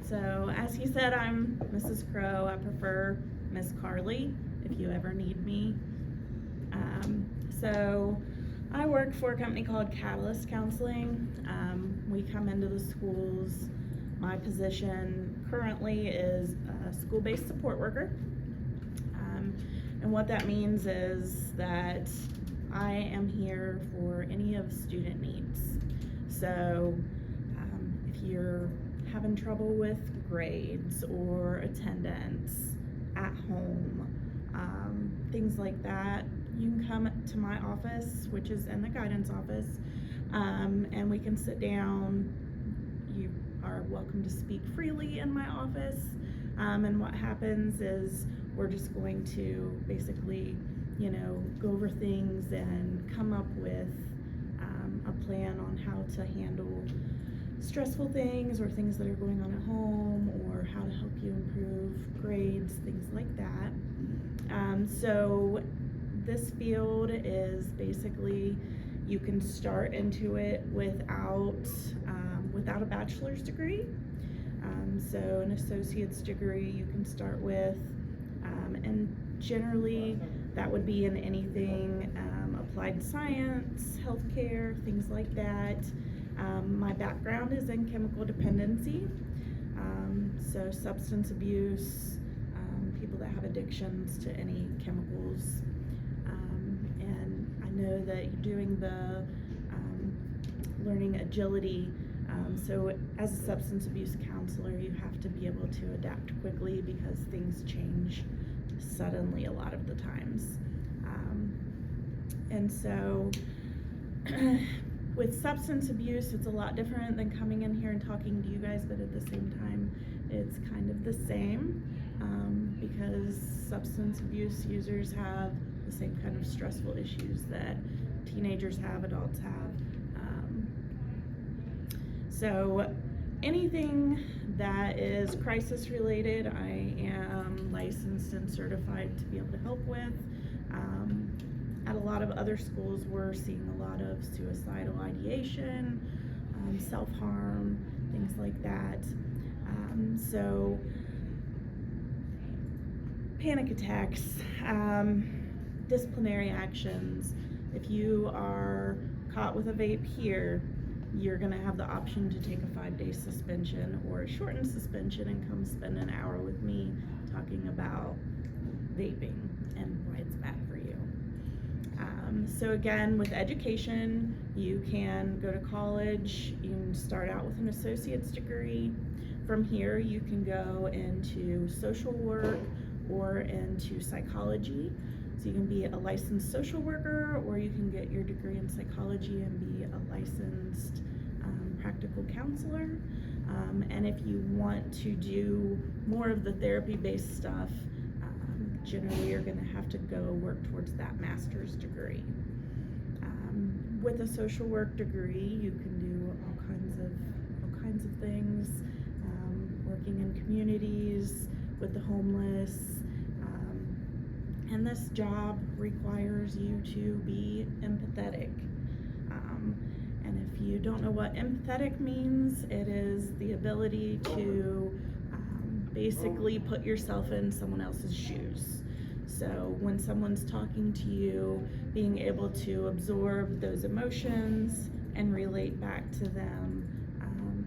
So as he said, I'm Mrs. Crowe. I prefer Miss Carly if you ever need me. So I work for a company called Catalyst Counseling. We come into the schools. My position currently is a school-based support worker. And what that means is that I am here for any of student needs. So if you're having trouble with grades or attendance at home, things like that, you can come to my office, which is in the guidance office, and we can sit down. You are welcome to speak freely in my office, and what happens is we're just going to basically, go over things and come up with a plan on how to handle stressful things or things that are going on at home, or how to help you improve grades, things like that. So this field is basically, you can start into it without a bachelor's degree. So an associate's degree you can start with, and generally that would be in anything applied science, healthcare, things like that. My background is in chemical dependency, so substance abuse, people that have addictions to any chemicals. And I know that you're doing the learning agility. So as a substance abuse counselor, you have to be able to adapt quickly because things change suddenly a lot of the times. And so with substance abuse, it's a lot different than coming in here and talking to you guys, but at the same time, it's kind of the same, because substance abuse users have the same kind of stressful issues that teenagers have, adults have. So anything that is crisis related, I am licensed and certified to be able to help with. At a lot of other schools, we're seeing a lot of suicidal ideation, self-harm, things like that. So panic attacks, disciplinary actions. If you are caught with a vape here, you're gonna have the option to take a 5-day suspension or a shortened suspension and come spend an hour with me talking about vaping and why it's bad for you. So again, with education, you can go to college, you can start out with an associate's degree. From here, you can go into social work or into psychology. So you can be a licensed social worker, or you can get your degree in psychology and be a licensed practical counselor. And if you want to do more of the therapy-based stuff, generally you're going to have to go work towards that master's degree. With a social work degree, you can do all kinds of things, working in communities with the homeless. And this job requires you to be empathetic. And if you don't know what empathetic means, it is the ability to basically put yourself in someone else's shoes. So when someone's talking to you, being able to absorb those emotions and relate back to them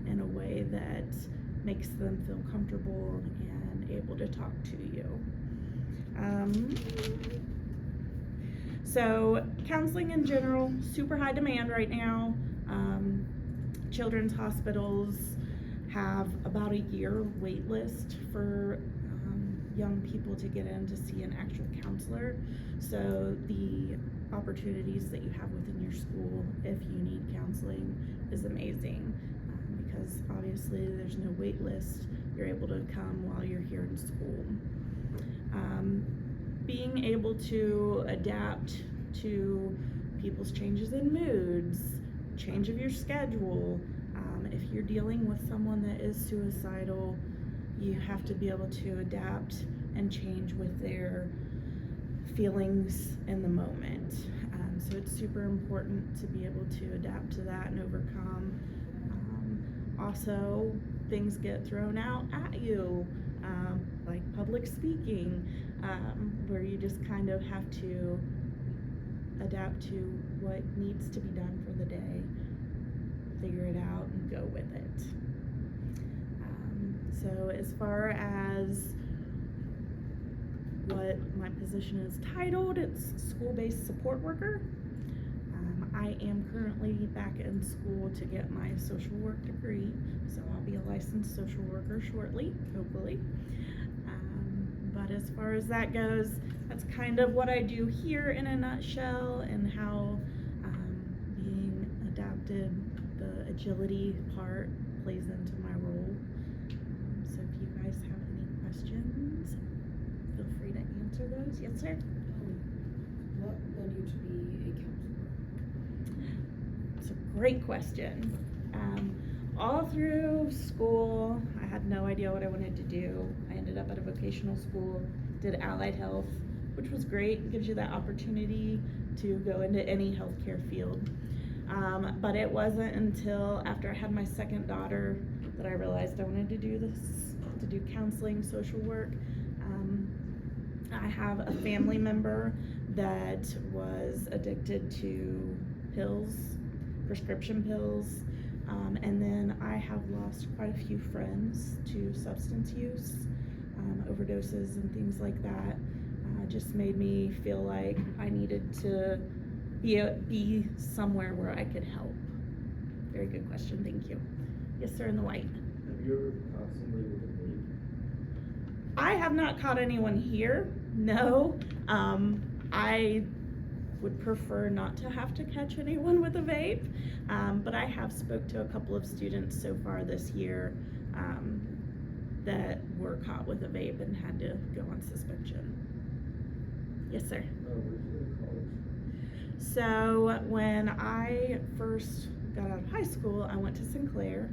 in a way that makes them feel comfortable and able to talk to you. So counseling in general, super high demand right now. Children's hospitals have about a year wait list for young people to get in to see an actual counselor. So the opportunities that you have within your school, if you need counseling, is amazing, because obviously there's no wait list. You're able to come while you're here in school. Being able to adapt to people's changes in moods, change of your schedule. If you're dealing with someone that is suicidal, you have to be able to adapt and change with their feelings in the moment. So it's super important to be able to adapt to that and overcome. Also, things get thrown out at you, like public speaking, where you just kind of have to adapt to what needs to be done for the day, figure it out, and go with it. So as far as what my position is titled, it's school-based support worker. I am currently back in school to get my social work degree, so I'll be a licensed social worker shortly, hopefully. But as far as that goes, that's kind of what I do here in a nutshell, and how being adapted, the agility part plays into my role. So if you guys have any questions, feel free to answer those. Yes, sir? What led you to be a counselor? It's a great question. All through school, I had no idea what I wanted to do. I ended up at a vocational school, did allied health, which was great. It gives you that opportunity to go into any healthcare field. But it wasn't until after I had my second daughter that I realized I wanted to do this, to do counseling, social work. I have a family member that was addicted to pills, prescription pills, and then I have lost quite a few friends to substance use, overdoses and things like that. Just made me feel like I needed to be somewhere where I could help. Very good question, thank you. Yes, sir, in the white. Have you ever caught somebody with a vape? I have not caught anyone here, no. I would prefer not to have to catch anyone with a vape, but I have spoke to a couple of students so far this year that were caught with a vape and had to go on suspension. Yes, sir. Where'd you go to college? So when I first got out of high school, I went to Sinclair,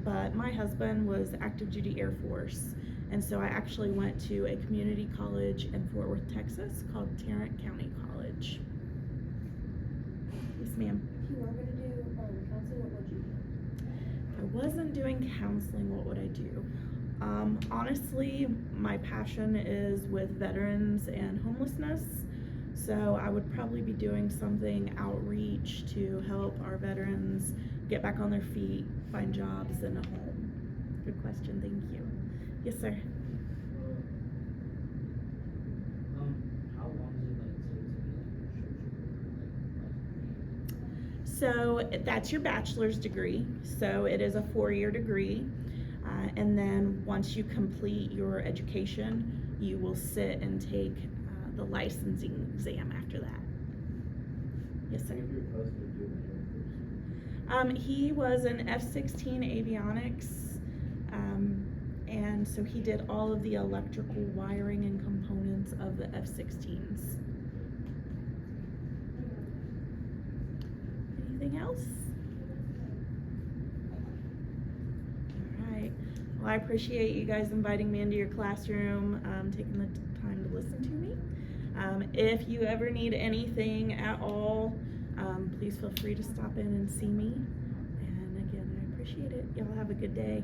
but my husband was active duty Air Force, and so I actually went to a community college in Fort Worth, Texas called Tarrant County College. Yes, ma'am. If you were going to do counseling, what would you do? If I wasn't doing counseling, what would I do? Honestly, my passion is with veterans and homelessness. So I would probably be doing something outreach to help our veterans get back on their feet, find jobs and a home. Good question, thank you. Yes, sir. How long does it take to be like a social worker? So that's your bachelor's degree. So it is a 4-year degree. And then once you complete your education, you will sit and take the licensing exam after that. Yes, sir. What did your husband do in the Air Force? He was an F-16 avionics, and so he did all of the electrical wiring and components of the F-16s. Anything else? All right. Well, I appreciate you guys inviting me into your classroom, taking the time to listen to me. If you ever need anything at all, please feel free to stop in and see me. And again, I appreciate it. Y'all have a good day.